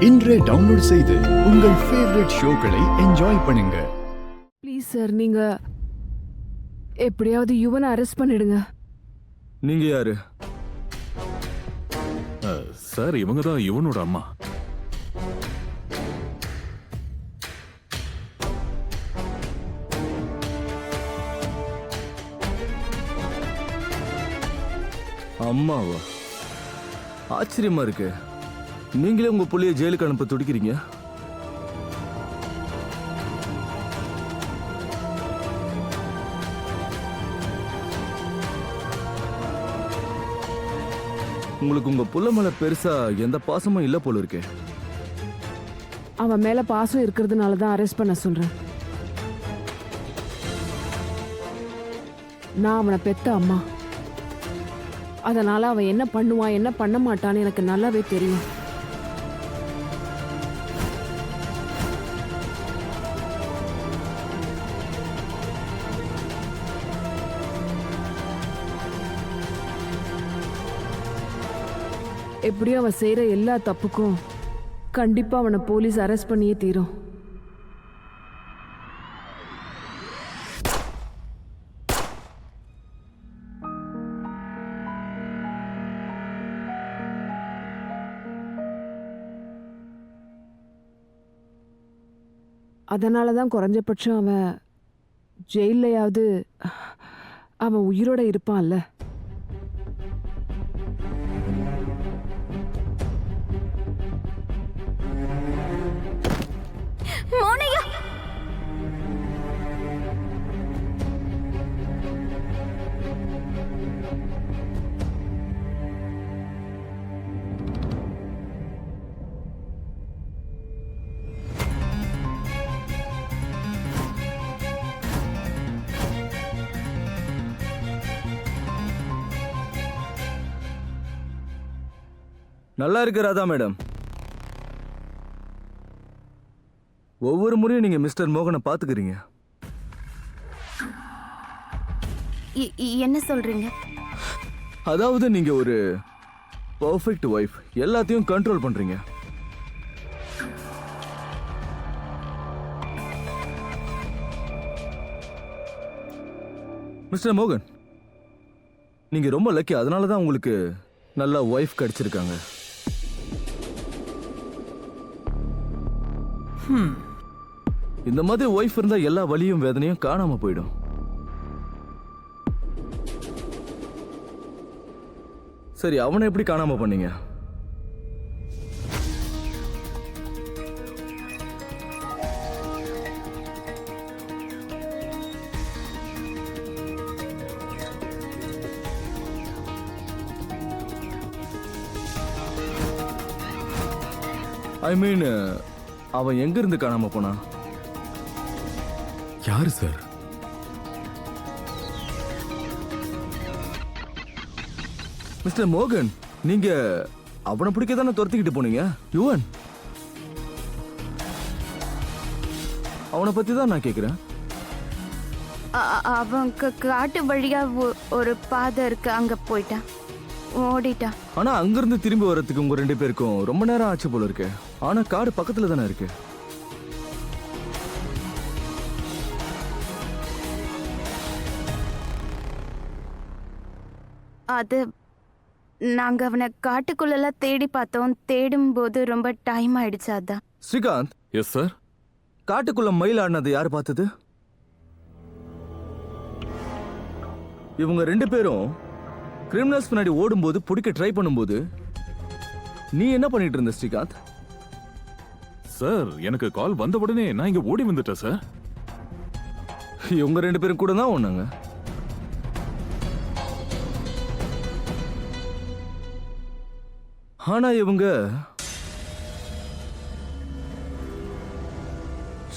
இன்றே டவுன்லோட் செய்து உங்கள் ஃபேவரட் ஷோக்களை என்ஜாய் பண்ணுங்க. ப்ளீஸ் சார், நீங்க எப்படியாவது யுவனை அரெஸ்ட் பண்ணிடுங்க. நீங்க யாரு? சார், இவங்க தான் யுவனோட அம்மா. அம்மாவா? ஆச்சரியமா இருக்கு. நீங்களே உங்க புள்ளைய ஜெயிலுக்கு அனுப்ப துடிக்கிறீங்க. உங்களுக்கு உங்க புள்ள மேல பெருசா எந்த பாசமும் இல்ல போல இருக்கே. அவன் மேல பாசம் இருக்கிறதுனால தான் அரெஸ்ட் பண்ண சொல்றேன். நான் அவனை பெத்த அம்மா. அதனால அவன் என்ன பண்ணுவான் என்ன பண்ண மாட்டான்னு எனக்கு நல்லாவே தெரியும். எப்படியும் அவன் செய்யற எல்லா தப்புக்கும் கண்டிப்பா அவனை போலீஸ் அரெஸ்ட் பண்ணியே தீரும். அதனாலதான் குறைஞ்சபட்சம் அவன் ஜெயிலையாவது அவன் உயிரோட இருப்பான்ல. நல்லா இருக்கு ராதா மேடம். ஒவ்வொரு முறையும் நீங்க மிஸ்டர் மோகனை பாத்துக்கிறீங்க. என்ன சொல்றீங்க? அதாவது நீங்க ஒரு பெர்ஃபெக்ட் வைஃப், எல்லாத்தையும் கண்ட்ரோல் பண்றீங்க. மிஸ்டர் மோகன், நீங்க ரொம்ப லக்கி. அதனால தான் உங்களுக்கு நல்ல வைஃப் கிடைச்சிருக்காங்க. இந்த மாதிரி வைஃப் இருந்தா எல்லா வலியும் வேதனையும் காணாம போயிடும். சரி, அவனை எப்படி காணாம பண்ணீங்க? ஐ மீன், அவன் எங்க இருந்து காணாம போனா? யாரு சார்? மிஸ்டர் மோகன், நீங்க அவனை பிடிக்க தானே துரத்திக்கிட்டு போனீங்க? யுவன், அவனை பத்தி தான் நான் கேக்குறேன். அவன் காட்டு வழியா ஒரு பாதை இருக்கு, அங்க போயிட்டான், ஓடிட்டான். ஆனா அங்கிருந்து திரும்பி வர்றதுக்கு உங்க ரெண்டு பேருக்கும் ரொம்ப நேரம் ஆச்சு போல இருக்கு. ஆனா காடு பக்கத்துல தானே இருக்கு. அது நாங்க அவனை காட்டுக்குள்ள தேடி பார்த்தோம். தேடும் போது ரொம்ப டைம் ஆயிடுச்சு. அதான். ஸ்ரீகாந்த். Yes sir. காட்டுக்குள்ள மயில் ஆடினது யாரு பார்த்தது? இவங்க ரெண்டு பேரும் கிரிமினல்ஸ் பின்னாடி ஓடும்போது பிடிக்க ட்ரை பண்ணும்போது நீ என்ன பண்ணிட்டு இருந்த ஸ்ரீகாந்த்? சார், எனக்கு கால் வந்த உடனே நான் இங்க ஓடி வந்துட்டேன் சார். இவங்க ரெண்டு பேரும் கூட தான் ஒண்ணாங்க. ஆனா இவங்க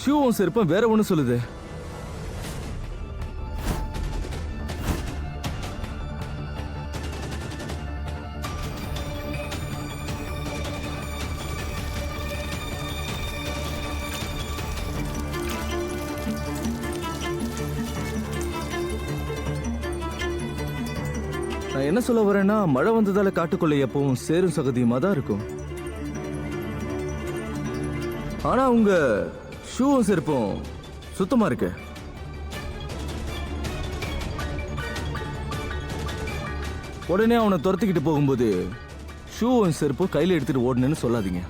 ஷூவும் செருப்பும் வேற ஒண்ணு சொல்லுது. நான் என்ன சொல்ல வரேன்னா, மழை வந்ததால காட்டுக்குள்ள எப்பவும் சேரும் சகதியுமா தான் இருக்கும். ஆனா உங்க ஷூவும் செருப்பும் சுத்தமா இருக்கு. உடனே அவனை துரத்திக்கிட்டு போகும்போது ஷூவும் செருப்பும் கையில எடுத்துட்டு ஓடுனேன்னு சொல்லாதீங்க.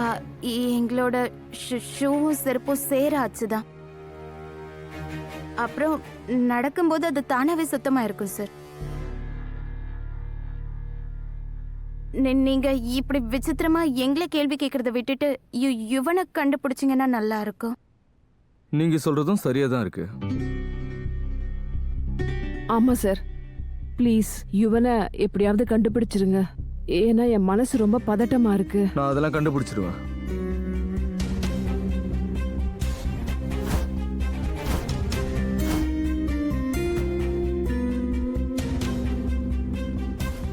ஆ, எங்களோட ஷூவும் செருப்பும் சேராச்சு தான். அப்புறம் நடக்கும்போது அது தானாவே சுத்தமா இருக்கும் சார். நீங்க இப்படி விசித்திரமா எங்களை கேள்வி கேட்கறத விட்டுட்டு யுவனை கண்டுபிடிச்சிங்கன்னா நல்லா இருக்கும். நீங்க சொல்றதும் சரியா தான் இருக்கு. ஆமா சார், ப்ளீஸ் யுவனை எப்படியாவது கண்டுபிடிச்சிருங்க. ஏன்னா என் மனசு ரொம்ப பதட்டமா இருக்கு. நான் அதெல்லாம் கண்டுபிடிச்சிடுவேன்.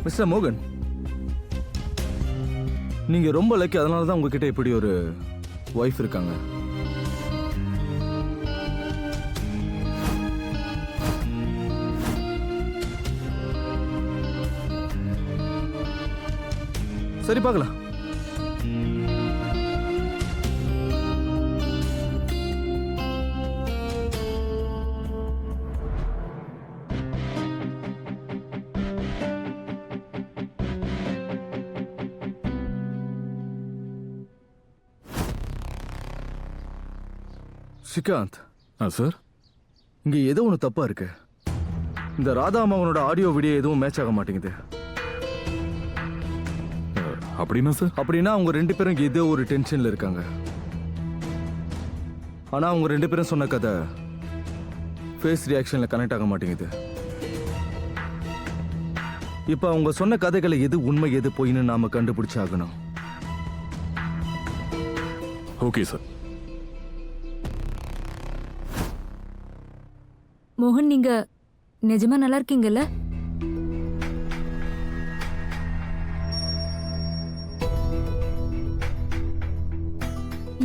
மிஸ்டர் மோகன், நீங்க ரொம்ப லக்கி. அதனால தான் உங்ககிட்ட இப்படி ஒரு வைஃப் இருக்காங்க. சரி பார்க்கலாம். ஸ்ரீகாந்த், சார், இங்க ஏதோ ஒன்று தப்பா இருக்கு. இந்த ராதா அம்மாவனோட ஆடியோ வீடியோ எதுவும் மேட்ச் ஆக மாட்டேங்குது. அப்படின்னா சார்? அப்படின்னா அவங்க ரெண்டு பேரும் ஏதோ ஒரு டென்ஷன்ல இருக்காங்க. ஆனா அவங்க ரெண்டு பேரும் சொன்ன கதை ஃபேஸ் ரியாக்ஷன்ல கனெக்ட் ஆக மாட்டேங்குது. இப்ப அவங்க சொன்ன கதைகளை எது உண்மை எது பொய்ன்னு நாம கண்டுபிடிச்சாகணும். Okay sir. மோகன், நீங்க நிஜமா நல்லா இருக்கீங்கல்ல?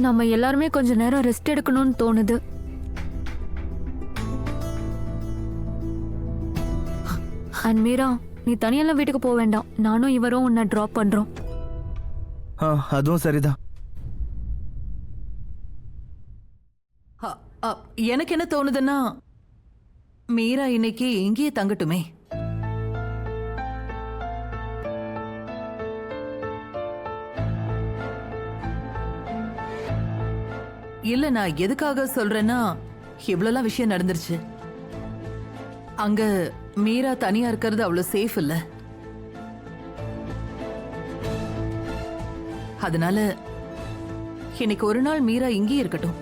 நம்ம எல்லாருமே கொஞ்ச நேரம் ரெஸ்ட் எடுக்கணும்னு தோணுது. அண்ட் மீரா, நீ தனியெல்லாம் வீட்டுக்கு போக வேண்டாம். நானும் இவரும் உன்னை டிராப் பண்றோம். அதுவும் சரிதான். எனக்கு என்ன தோணுதுன்னா, மீரா இன்னைக்கு இங்கேயே தங்கட்டுமே. இல்ல, நான் எதுக்காக சொல்றேன்னா, இவ்வளவுலாம் விஷயம் நடந்துருச்சு. அங்க மீரா தனியா இருக்கிறது அவ்வளவு சேஃப் இல்ல. அதனால இன்னைக்கு ஒரு நாள் மீரா இங்கேயே இருக்கட்டும்.